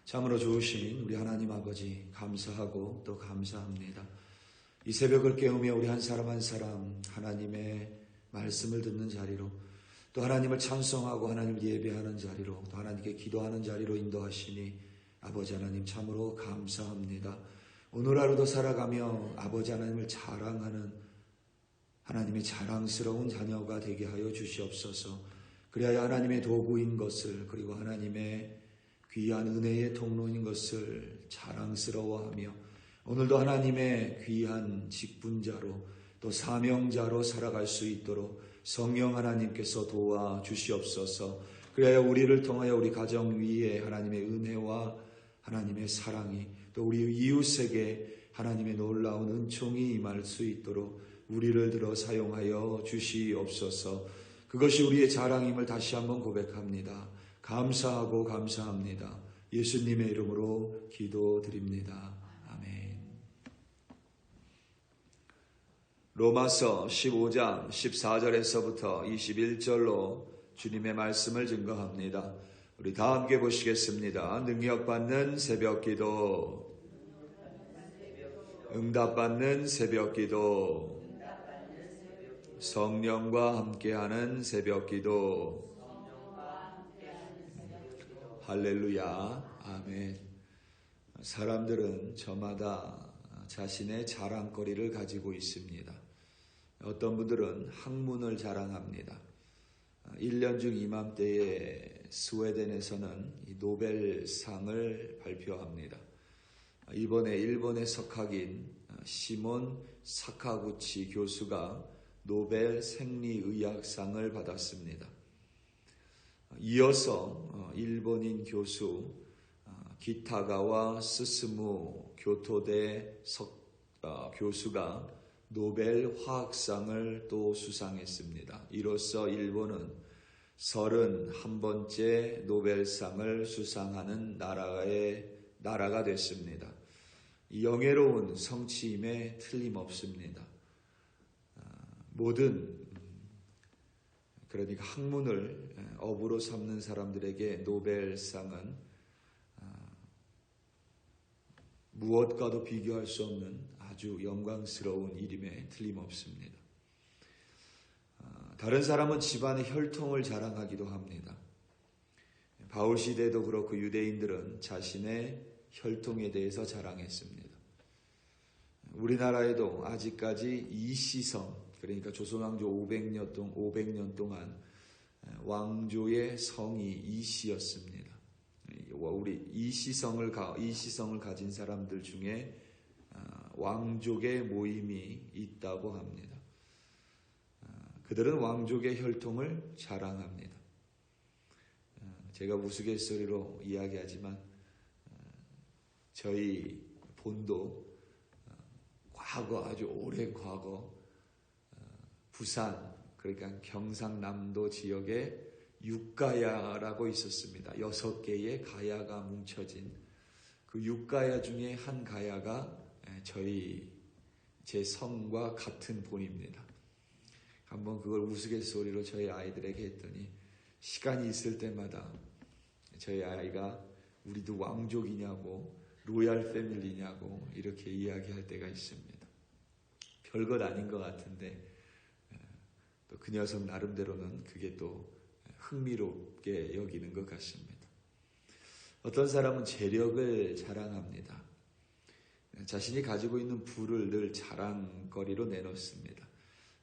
참으로 좋으신 우리 하나님 아버지 감사하고 또 감사합니다. 이 새벽을 깨우며 우리 한 사람 한 사람 하나님의 말씀을 듣는 자리로, 또 하나님을 찬송하고 하나님을 예배하는 자리로, 또 하나님께 기도하는 자리로 인도하시니 아버지 하나님 참으로 감사합니다. 오늘 하루도 살아가며 아버지 하나님을 자랑하는 하나님의 자랑스러운 자녀가 되게 하여 주시옵소서. 그리하여 하나님의 도구인 것을, 그리고 하나님의 귀한 은혜의 통로인 것을 자랑스러워하며 오늘도 하나님의 귀한 직분자로 또 사명자로 살아갈 수 있도록 성령 하나님께서 도와주시옵소서. 그래야 우리를 통하여 우리 가정 위에 하나님의 은혜와 하나님의 사랑이, 또 우리 이웃에게 하나님의 놀라운 은총이 임할 수 있도록 우리를 들어 사용하여 주시옵소서. 그것이 우리의 자랑임을 다시 한번 고백합니다. 감사하고 감사합니다. 예수님의 이름으로 기도드립니다. 아멘. 로마서 15장 14절에서부터 21절로 주님의 말씀을 증거합니다. 우리 다 함께 보시겠습니다. 능력받는 새벽기도, 응답받는 새벽기도, 성령과 함께하는 새벽기도. 할렐루야. 아멘. 사람들은 저마다 자신의 자랑거리를 가지고 있습니다. 어떤 분들은 학문을 자랑합니다. 1년 중 이맘때에 스웨덴에서는 노벨상을 발표합니다. 이번에 일본의 석학인 시몬 사카구치 교수가 노벨 생리의학상을 받았습니다. 이어서 일본인 교수 기타가와 스스무 교토대 교수가 노벨 화학상을 또 수상했습니다. 이로써 일본은 31번째 노벨상을 수상하는 나라가 됐습니다. 영예로운 성취임에 틀림없습니다. 그러니까 학문을 업으로 삼는 사람들에게 노벨상은 무엇과도 비교할 수 없는 아주 영광스러운 일임에 틀림없습니다. 다른 사람은 집안의 혈통을 자랑하기도 합니다. 바울 시대도 그렇고 유대인들은 자신의 혈통에 대해서 자랑했습니다. 우리나라에도 아직까지 이시성, 그러니까 조선왕조 500년 동안 왕조의 성이 이시였습니다. 우리 이시성을 가진 사람들 중에 왕족의 모임이 있다고 합니다. 그들은 왕족의 혈통을 자랑합니다. 제가 우스갯소리로 이야기하지만 저희 본도 과거, 아주 오랜 과거 부산, 그러니까 경상남도 지역에 육가야라고 있었습니다. 6개의 가야가 뭉쳐진 그 육가야 중에 한 가야가 제 성과 같은 본입니다. 한번 그걸 우스갯소리로 저희 아이들에게 했더니 시간이 있을 때마다 저희 아이가 우리도 왕족이냐고, 로얄 패밀리냐고 이렇게 이야기할 때가 있습니다. 별것 아닌 것 같은데 또 그 녀석 나름대로는 그게 또 흥미롭게 여기는 것 같습니다. 어떤 사람은 재력을 자랑합니다. 자신이 가지고 있는 부를 늘 자랑거리로 내놓습니다.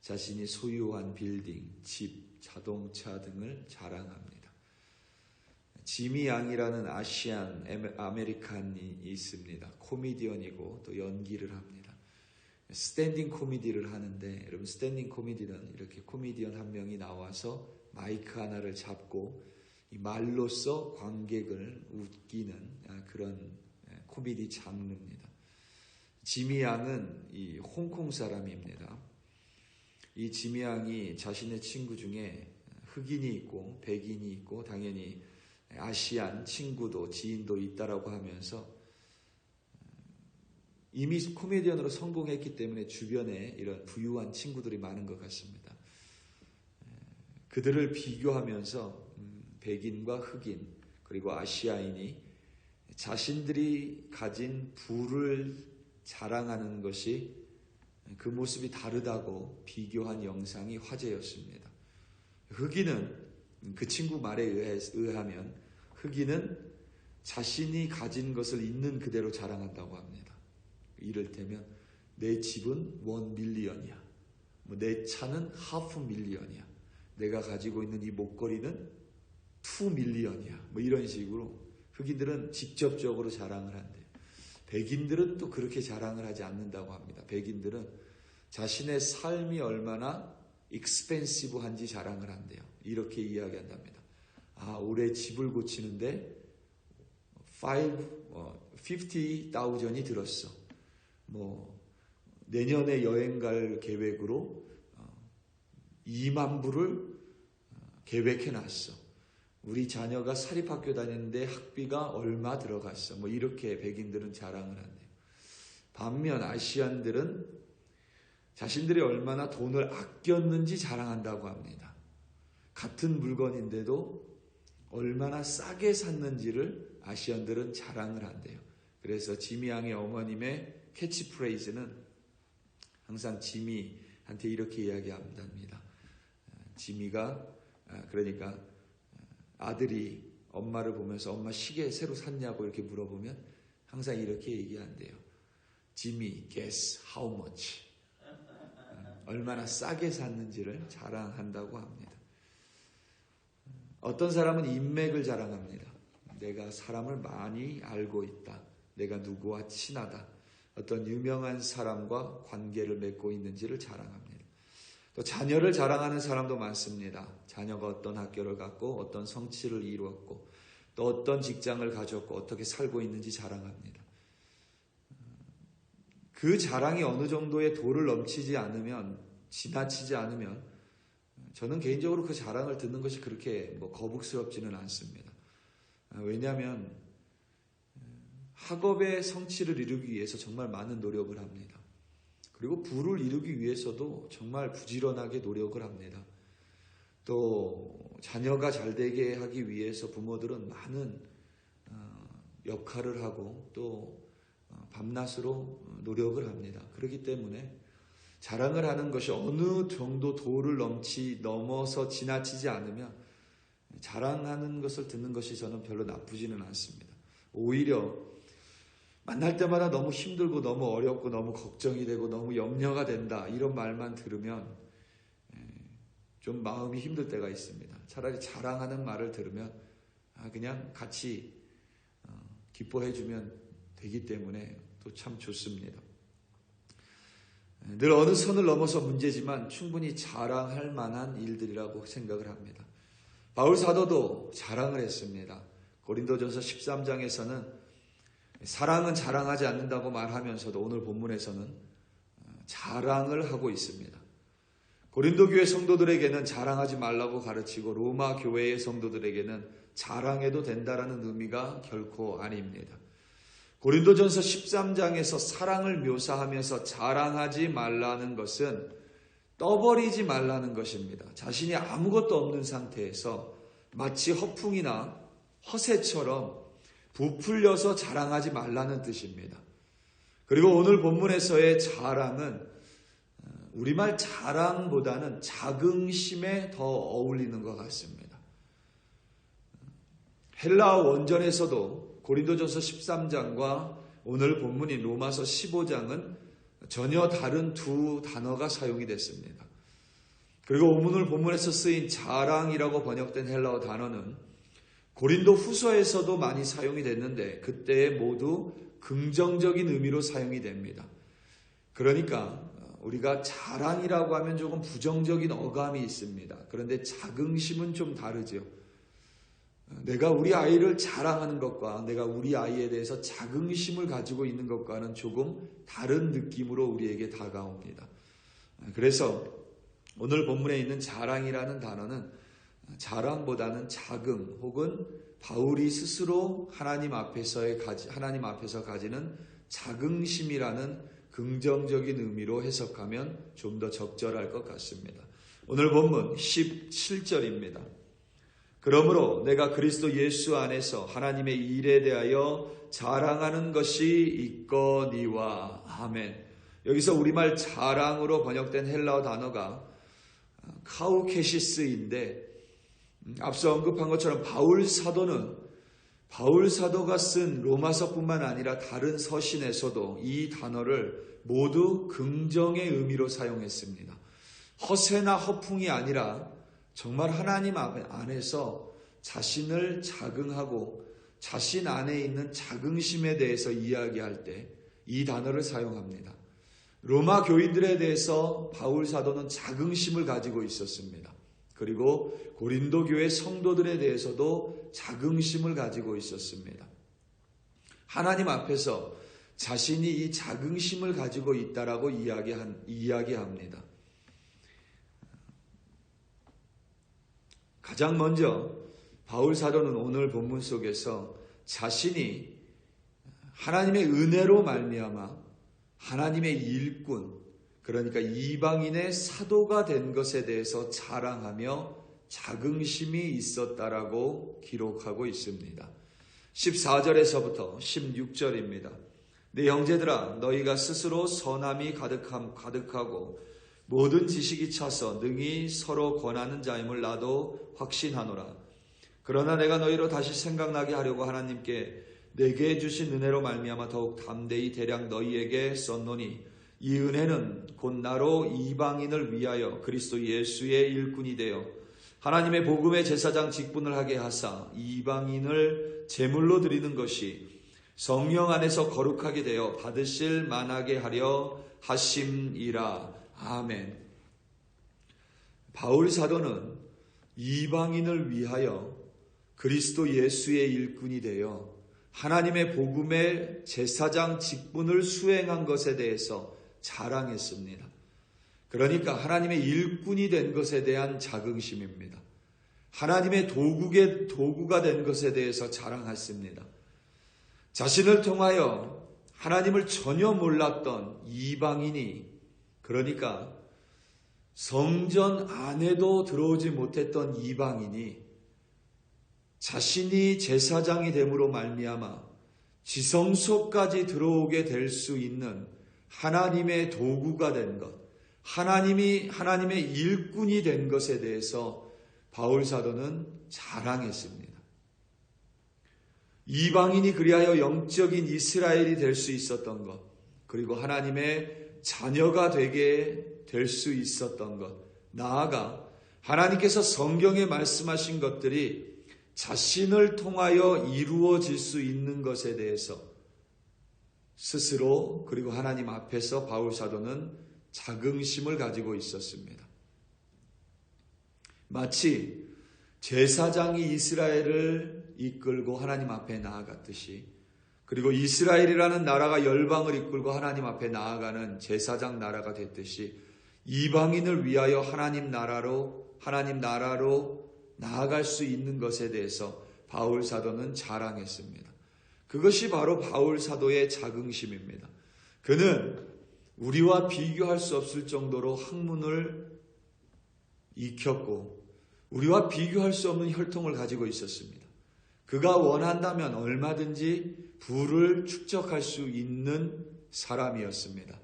자신이 소유한 빌딩, 집, 자동차 등을 자랑합니다. 지미 양이라는 아시안 아메리칸이 있습니다. 코미디언이고 또 연기를 합니다. 스탠딩 코미디를 하는데, 여러분 스탠딩 코미디는 이렇게 코미디언 한 명이 나와서 마이크 하나를 잡고 이 말로써 관객을 웃기는 그런 코미디 장르입니다. 지미 양은 이 홍콩 사람입니다. 이 지미 양이 자신의 친구 중에 흑인이 있고 백인이 있고 당연히 아시안 친구도 지인도 있다라고 하면서 이미 코미디언으로 성공했기 때문에 주변에 이런 부유한 친구들이 많은 것 같습니다. 그들을 비교하면서 백인과 흑인 그리고 아시아인이 자신들이 가진 부를 자랑하는 것이 그 모습이 다르다고 비교한 영상이 화제였습니다. 흑인은 그 친구 말에 의하면 흑인은 자신이 가진 것을 있는 그대로 자랑한다고 합니다. 이를테면 내 집은 1밀리언이야. 내 차는 5밀리언이야. 내가 가지고 있는 이 목걸이는 2밀리언이야. 이런 식으로 흑인들은 직접적으로 자랑을 한대요. 백인들은 또 그렇게 자랑을 하지 않는다고 합니다. 백인들은 자신의 삶이 얼마나 익스펜시브한지 자랑을 한대요. 이렇게 이야기한답니다. 올해 집을 고치는데 50,000이 들었어. 내년에 여행 갈 계획으로 2만 불을 계획해놨어. 우리 자녀가 사립학교 다니는데 학비가 얼마 들어갔어. 이렇게 백인들은 자랑을 한대요. 반면 아시안들은 자신들이 얼마나 돈을 아꼈는지 자랑한다고 합니다. 같은 물건인데도 얼마나 싸게 샀는지를 아시안들은 자랑을 한대요. 그래서 지미 양의 어머님의 캐치프레이즈는 항상 지미한테 이렇게 이야기한답니다. 지미가 그러니까 아들이 엄마를 보면서 엄마 시계 새로 샀냐고 이렇게 물어보면 항상 이렇게 얘기한대요. 지미, guess how much? 얼마나 싸게 샀는지를 자랑한다고 합니다. 어떤 사람은 인맥을 자랑합니다. 내가 사람을 많이 알고 있다. 내가 누구와 친하다. 어떤 유명한 사람과 관계를 맺고 있는지를 자랑합니다. 또 자녀를 자랑하는 사람도 많습니다. 자녀가 어떤 학교를 갔고 어떤 성취를 이루었고 또 어떤 직장을 가졌고 어떻게 살고 있는지 자랑합니다. 그 자랑이 어느 정도의 도를 넘치지 않으면, 지나치지 않으면 저는 개인적으로 그 자랑을 듣는 것이 그렇게 거북스럽지는 않습니다. 왜냐하면 학업의 성취를 이루기 위해서 정말 많은 노력을 합니다. 그리고 부를 이루기 위해서도 정말 부지런하게 노력을 합니다. 또 자녀가 잘되게 하기 위해서 부모들은 많은 역할을 하고 또 밤낮으로 노력을 합니다. 그렇기 때문에 자랑을 하는 것이 어느 정도 도를 넘어서 지나치지 않으면 자랑하는 것을 듣는 것이 저는 별로 나쁘지는 않습니다. 오히려 만날 때마다 너무 힘들고 너무 어렵고 너무 걱정이 되고 너무 염려가 된다 이런 말만 들으면 좀 마음이 힘들 때가 있습니다. 차라리 자랑하는 말을 들으면 그냥 같이 기뻐해주면 되기 때문에 또 참 좋습니다. 늘 어느 선을 넘어서 문제지만 충분히 자랑할 만한 일들이라고 생각을 합니다. 바울 사도도 자랑을 했습니다. 고린도전서 13장에서는 사랑은 자랑하지 않는다고 말하면서도 오늘 본문에서는 자랑을 하고 있습니다. 고린도 교회 성도들에게는 자랑하지 말라고 가르치고 로마 교회의 성도들에게는 자랑해도 된다라는 의미가 결코 아닙니다. 고린도전서 13장에서 사랑을 묘사하면서 자랑하지 말라는 것은 떠버리지 말라는 것입니다. 자신이 아무것도 없는 상태에서 마치 허풍이나 허세처럼 부풀려서 자랑하지 말라는 뜻입니다. 그리고 오늘 본문에서의 자랑은 우리말 자랑보다는 자긍심에 더 어울리는 것 같습니다. 헬라어 원전에서도 고린도전서 13장과 오늘 본문인 로마서 15장은 전혀 다른 두 단어가 사용이 됐습니다. 그리고 오늘 본문에서 쓰인 자랑이라고 번역된 헬라어 단어는 고린도 후서에서도 많이 사용이 됐는데 그때 모두 긍정적인 의미로 사용이 됩니다. 그러니까 우리가 자랑이라고 하면 조금 부정적인 어감이 있습니다. 그런데 자긍심은 좀 다르죠. 내가 우리 아이를 자랑하는 것과 내가 우리 아이에 대해서 자긍심을 가지고 있는 것과는 조금 다른 느낌으로 우리에게 다가옵니다. 그래서 오늘 본문에 있는 자랑이라는 단어는 자랑보다는 자긍 혹은 바울이 스스로 하나님 앞에서 가지는 자긍심이라는 긍정적인 의미로 해석하면 좀 더 적절할 것 같습니다. 오늘 본문 17절입니다. 그러므로 내가 그리스도 예수 안에서 하나님의 일에 대하여 자랑하는 것이 있거니와. 아멘. 여기서 우리말 자랑으로 번역된 헬라어 단어가 카우케시스인데, 앞서 언급한 것처럼 바울 사도가 쓴 로마서뿐만 아니라 다른 서신에서도 이 단어를 모두 긍정의 의미로 사용했습니다. 허세나 허풍이 아니라 정말 하나님 안에서 자신을 자긍하고 자신 안에 있는 자긍심에 대해서 이야기할 때 이 단어를 사용합니다. 로마 교인들에 대해서 바울 사도는 자긍심을 가지고 있었습니다. 그리고 고린도 교회 성도들에 대해서도 자긍심을 가지고 있었습니다. 하나님 앞에서 자신이 이 자긍심을 가지고 있다라고 이야기합니다. 가장 먼저 바울 사도는 오늘 본문 속에서 자신이 하나님의 은혜로 말미암아 하나님의 일꾼, 그러니까 이방인의 사도가 된 것에 대해서 자랑하며 자긍심이 있었다라고 기록하고 있습니다. 14절에서부터 16절입니다. 내 형제들아, 너희가 스스로 선함이 가득하고 모든 지식이 차서 능히 서로 권하는 자임을 나도 확신하노라. 그러나 내가 너희로 다시 생각나게 하려고 하나님께 내게 주신 은혜로 말미암아 더욱 담대히 대략 너희에게 썼노니, 이 은혜는 곧 나로 이방인을 위하여 그리스도 예수의 일꾼이 되어 하나님의 복음의 제사장 직분을 하게 하사 이방인을 제물로 드리는 것이 성령 안에서 거룩하게 되어 받으실 만하게 하려 하심이라. 아멘. 바울 사도는 이방인을 위하여 그리스도 예수의 일꾼이 되어 하나님의 복음의 제사장 직분을 수행한 것에 대해서 자랑했습니다. 그러니까 하나님의 일꾼이 된 것에 대한 자긍심입니다. 하나님의 도구가 된 것에 대해서 자랑했습니다. 자신을 통하여 하나님을 전혀 몰랐던 이방인이, 그러니까 성전 안에도 들어오지 못했던 이방인이 자신이 제사장이 됨으로 말미암아 지성소까지 들어오게 될 수 있는 하나님의 도구가 된 것, 하나님의 일꾼이 된 것에 대해서 바울 사도는 자랑했습니다. 이방인이 그리하여 영적인 이스라엘이 될 수 있었던 것, 그리고 하나님의 자녀가 되게 될 수 있었던 것, 나아가 하나님께서 성경에 말씀하신 것들이 자신을 통하여 이루어질 수 있는 것에 대해서 스스로, 그리고 하나님 앞에서 바울 사도는 자긍심을 가지고 있었습니다. 마치 제사장이 이스라엘을 이끌고 하나님 앞에 나아갔듯이, 그리고 이스라엘이라는 나라가 열방을 이끌고 하나님 앞에 나아가는 제사장 나라가 됐듯이 이방인을 위하여 하나님 나라로 나아갈 수 있는 것에 대해서 바울 사도는 자랑했습니다. 그것이 바로 바울 사도의 자긍심입니다. 그는 우리와 비교할 수 없을 정도로 학문을 익혔고 우리와 비교할 수 없는 혈통을 가지고 있었습니다. 그가 원한다면 얼마든지 부를 축적할 수 있는 사람이었습니다.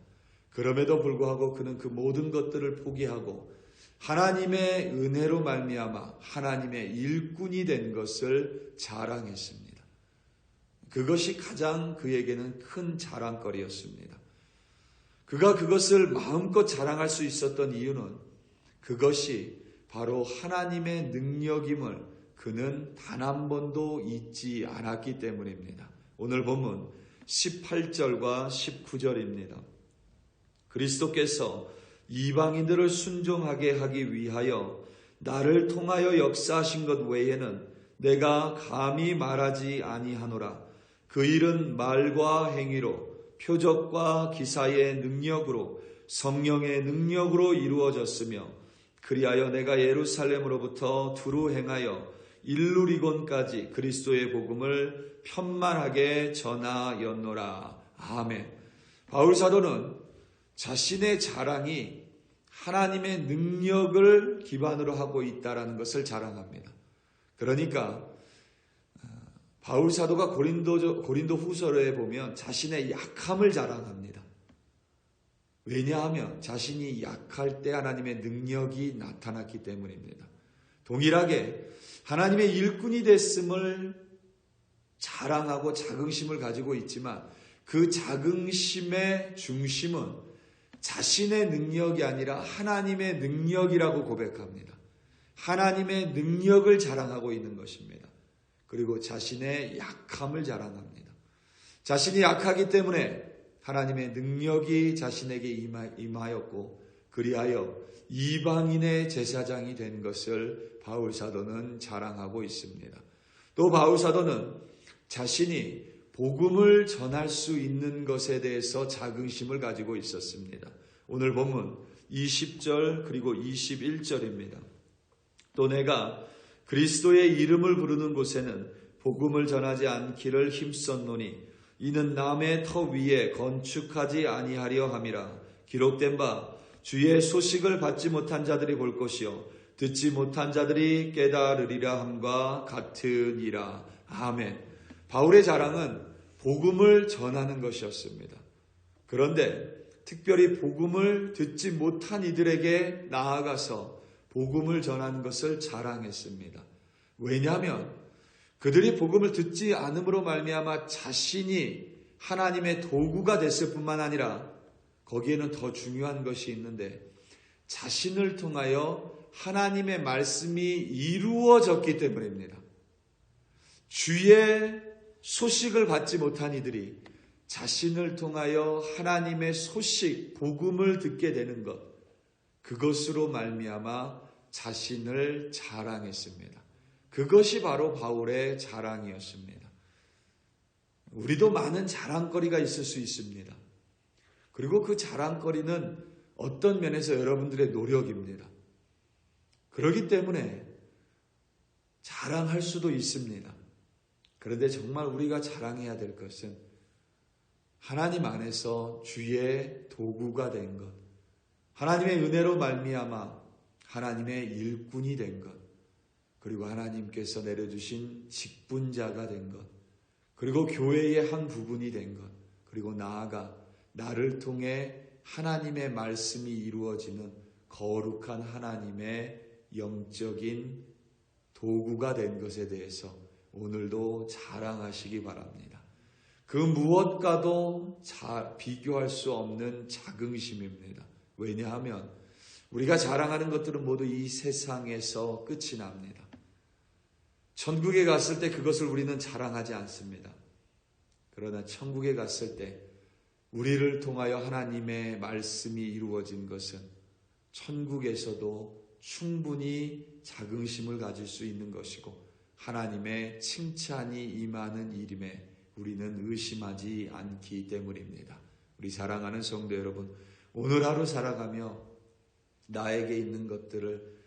그럼에도 불구하고 그는 그 모든 것들을 포기하고 하나님의 은혜로 말미암아 하나님의 일꾼이 된 것을 자랑했습니다. 그것이 가장 그에게는 큰 자랑거리였습니다. 그가 그것을 마음껏 자랑할 수 있었던 이유는 그것이 바로 하나님의 능력임을 그는 단 한 번도 잊지 않았기 때문입니다. 오늘 본문 18절과 19절입니다. 그리스도께서 이방인들을 순종하게 하기 위하여 나를 통하여 역사하신 것 외에는 내가 감히 말하지 아니하노라. 그 일은 말과 행위로, 표적과 기사의 능력으로, 성령의 능력으로 이루어졌으며 그리하여 내가 예루살렘으로부터 두루 행하여 일루리곤까지 그리스도의 복음을 편만하게 전하였노라. 아멘. 바울 사도는 자신의 자랑이 하나님의 능력을 기반으로 하고 있다는 것을 자랑합니다. 그러니까 바울 사도가 고린도 후서에 보면 자신의 약함을 자랑합니다. 왜냐하면 자신이 약할 때 하나님의 능력이 나타났기 때문입니다. 동일하게 하나님의 일꾼이 됐음을 자랑하고 자긍심을 가지고 있지만 그 자긍심의 중심은 자신의 능력이 아니라 하나님의 능력이라고 고백합니다. 하나님의 능력을 자랑하고 있는 것입니다. 그리고 자신의 약함을 자랑합니다. 자신이 약하기 때문에 하나님의 능력이 자신에게 임하였고 그리하여 이방인의 제사장이 된 것을 바울 사도는 자랑하고 있습니다. 또 바울 사도는 자신이 복음을 전할 수 있는 것에 대해서 자긍심을 가지고 있었습니다. 오늘 본문 20절 그리고 21절입니다. 또 내가 그리스도의 이름을 부르는 곳에는 복음을 전하지 않기를 힘썼노니 이는 남의 터 위에 건축하지 아니하려 함이라. 기록된 바 주의 소식을 받지 못한 자들이 볼 것이요 듣지 못한 자들이 깨달으리라 함과 같으니라. 아멘. 바울의 자랑은 복음을 전하는 것이었습니다. 그런데 특별히 복음을 듣지 못한 이들에게 나아가서 복음을 전하는 것을 자랑했습니다. 왜냐하면 그들이 복음을 듣지 않음으로 말미암아 자신이 하나님의 도구가 됐을 뿐만 아니라 거기에는 더 중요한 것이 있는데 자신을 통하여 하나님의 말씀이 이루어졌기 때문입니다. 주의 소식을 받지 못한 이들이 자신을 통하여 하나님의 소식, 복음을 듣게 되는 것, 그것으로 말미암아 자신을 자랑했습니다. 그것이 바로 바울의 자랑이었습니다. 우리도 많은 자랑거리가 있을 수 있습니다. 그리고 그 자랑거리는 어떤 면에서 여러분들의 노력입니다. 그렇기 때문에 자랑할 수도 있습니다. 그런데 정말 우리가 자랑해야 될 것은 하나님 안에서 주의 도구가 된 것, 하나님의 은혜로 말미암아 하나님의 일꾼이 된 것, 그리고 하나님께서 내려주신 직분자가 된 것, 그리고 교회의 한 부분이 된 것, 그리고 나아가 나를 통해 하나님의 말씀이 이루어지는 거룩한 하나님의 영적인 도구가 된 것에 대해서 오늘도 자랑하시기 바랍니다. 그 무엇과도 비교할 수 없는 자긍심입니다. 왜냐하면 우리가 자랑하는 것들은 모두 이 세상에서 끝이 납니다. 천국에 갔을 때 그것을 우리는 자랑하지 않습니다. 그러나 천국에 갔을 때 우리를 통하여 하나님의 말씀이 이루어진 것은 천국에서도 충분히 자긍심을 가질 수 있는 것이고 하나님의 칭찬이 임하는 일임에 우리는 의심하지 않기 때문입니다. 우리 사랑하는 성도 여러분, 오늘 하루 살아가며 나에게 있는 것들을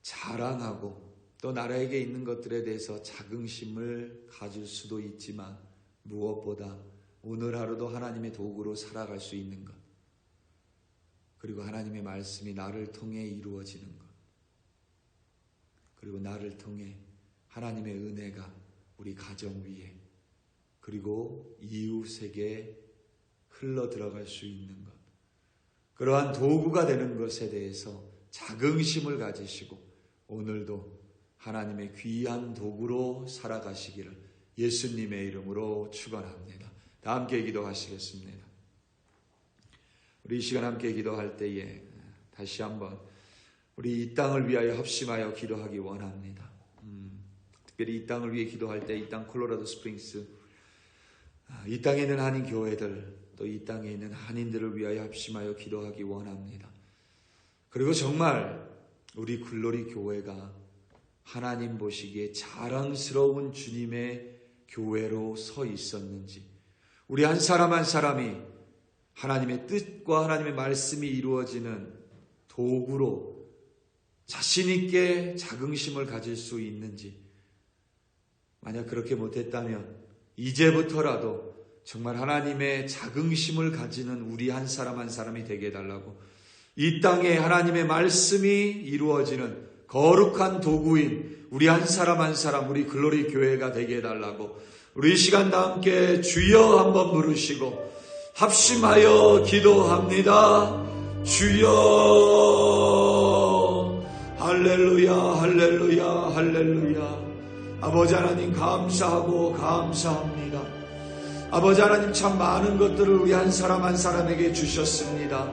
자랑하고 또 나에게 있는 것들에 대해서 자긍심을 가질 수도 있지만 무엇보다 오늘 하루도 하나님의 도구로 살아갈 수 있는 것, 그리고 하나님의 말씀이 나를 통해 이루어지는 것, 그리고 나를 통해 하나님의 은혜가 우리 가정 위에 그리고 이웃에게 흘러 들어갈 수 있는 것, 그러한 도구가 되는 것에 대해서 자긍심을 가지시고 오늘도 하나님의 귀한 도구로 살아가시기를 예수님의 이름으로 축원합니다. 다 함께 기도하시겠습니다. 우리 이 시간 함께 기도할 때에 다시 한번 우리 이 땅을 위하여 합심하여 기도하기 원합니다. 특별히 이 땅을 위해 기도할 때 이 땅 콜로라도 스프링스, 이 땅에 있는 한인 교회들, 또 이 땅에 있는 한인들을 위하여 합심하여 기도하기 원합니다. 그리고 정말 우리 글로리 교회가 하나님 보시기에 자랑스러운 주님의 교회로 서 있었는지, 우리 한 사람 한 사람이 하나님의 뜻과 하나님의 말씀이 이루어지는 도구로 자신 있게 자긍심을 가질 수 있는지, 만약 그렇게 못했다면 이제부터라도 정말 하나님의 자긍심을 가지는 우리 한 사람 한 사람이 되게 해달라고, 이 땅에 하나님의 말씀이 이루어지는 거룩한 도구인 우리 한 사람 한 사람 우리 글로리 교회가 되게 해달라고 우리 이 시간 다 함께 주여 한번 부르시고 합심하여 기도합니다. 주여. 할렐루야 할렐루야 할렐루야. 아버지 하나님 감사하고 감사합니다. 아버지 하나님 참 많은 것들을 우리 한 사람 한 사람에게 주셨습니다.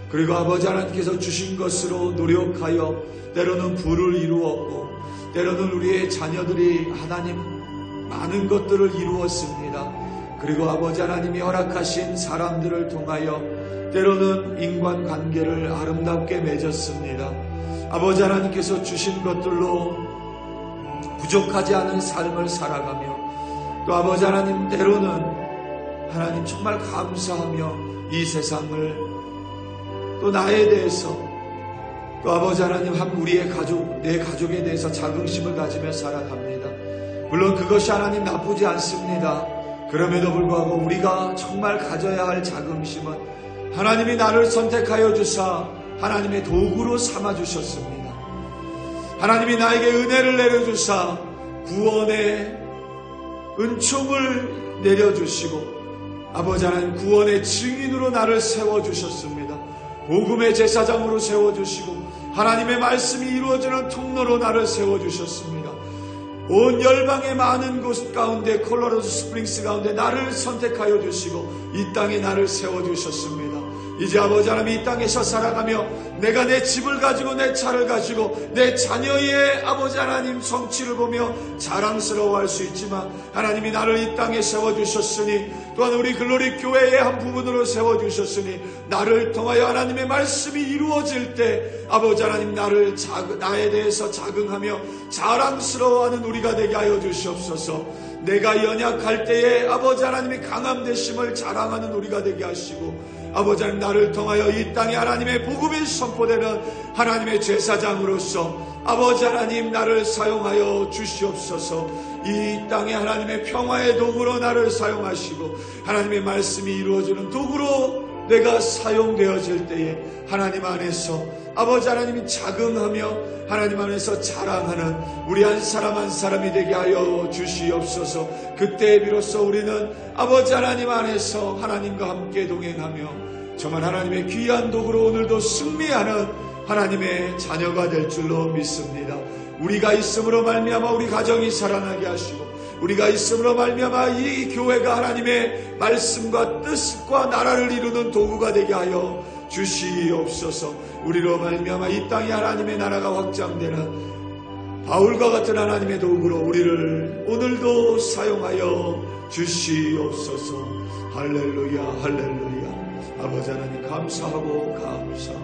그리고 아버지 하나님께서 주신 것으로 노력하여 때로는 부를 이루었고 때로는 우리의 자녀들이 하나님 많은 것들을 이루었습니다. 그리고 아버지 하나님이 허락하신 사람들을 통하여 때로는 인간관계를 아름답게 맺었습니다. 아버지 하나님께서 주신 것들로 부족하지 않은 삶을 살아가며 또 아버지 하나님 때로는 하나님 정말 감사하며 이 세상을 또 나에 대해서 또 아버지 하나님 한 우리의 가족 내 가족에 대해서 자긍심을 가지며 살아갑니다. 물론 그것이 하나님 나쁘지 않습니다. 그럼에도 불구하고 우리가 정말 가져야 할 자긍심은 하나님이 나를 선택하여 주사 하나님의 도구로 삼아주셨습니다. 하나님이 나에게 은혜를 내려주사 구원의 은총을 내려주시고 아버지 하나님 구원의 증인으로 나를 세워주셨습니다. 복음의 제사장으로 세워주시고 하나님의 말씀이 이루어지는 통로로 나를 세워주셨습니다. 온 열방의 많은 곳 가운데 콜로라도 스프링스 가운데 나를 선택하여 주시고 이 땅에 나를 세워주셨습니다. 이제 아버지 하나님 이 땅에서 살아가며 내가 내 집을 가지고 내 차를 가지고 내 자녀의 아버지 하나님 성취를 보며 자랑스러워할 수 있지만 하나님이 나를 이 땅에 세워주셨으니 또한 우리 글로리 교회의 한 부분으로 세워주셨으니 나를 통하여 하나님의 말씀이 이루어질 때 아버지 하나님 나에 대해서 자긍하며 자랑스러워하는 우리가 되게 하여 주시옵소서. 내가 연약할 때에 아버지 하나님의 강함 되심을 자랑하는 우리가 되게 하시고 아버지 하나님 나를 통하여 이 땅에 하나님의 복음이 선포되는 하나님의 제사장으로서 아버지 하나님 나를 사용하여 주시옵소서. 이 땅에 하나님의 평화의 도구로 나를 사용하시고 하나님의 말씀이 이루어지는 도구로 내가 사용되어질 때에 하나님 안에서 아버지 하나님이 자긍하며 하나님 안에서 자랑하는 우리 한 사람 한 사람이 되게 하여 주시옵소서. 그때 비로소 우리는 아버지 하나님 안에서 하나님과 함께 동행하며 정말 하나님의 귀한 도구로 오늘도 승리하는 하나님의 자녀가 될 줄로 믿습니다. 우리가 있음으로 말미암아 우리 가정이 살아나게 하시고 우리가 있음으로 말미암아 이 교회가 하나님의 말씀과 뜻과 나라를 이루는 도구가 되게 하여 주시옵소서. 우리로 말미암아 이 땅에 하나님의 나라가 확장되는 바울과 같은 하나님의 도구로 우리를 오늘도 사용하여 주시옵소서. 할렐루야 할렐루야. 아버지 하나님 감사하고 감사합니다.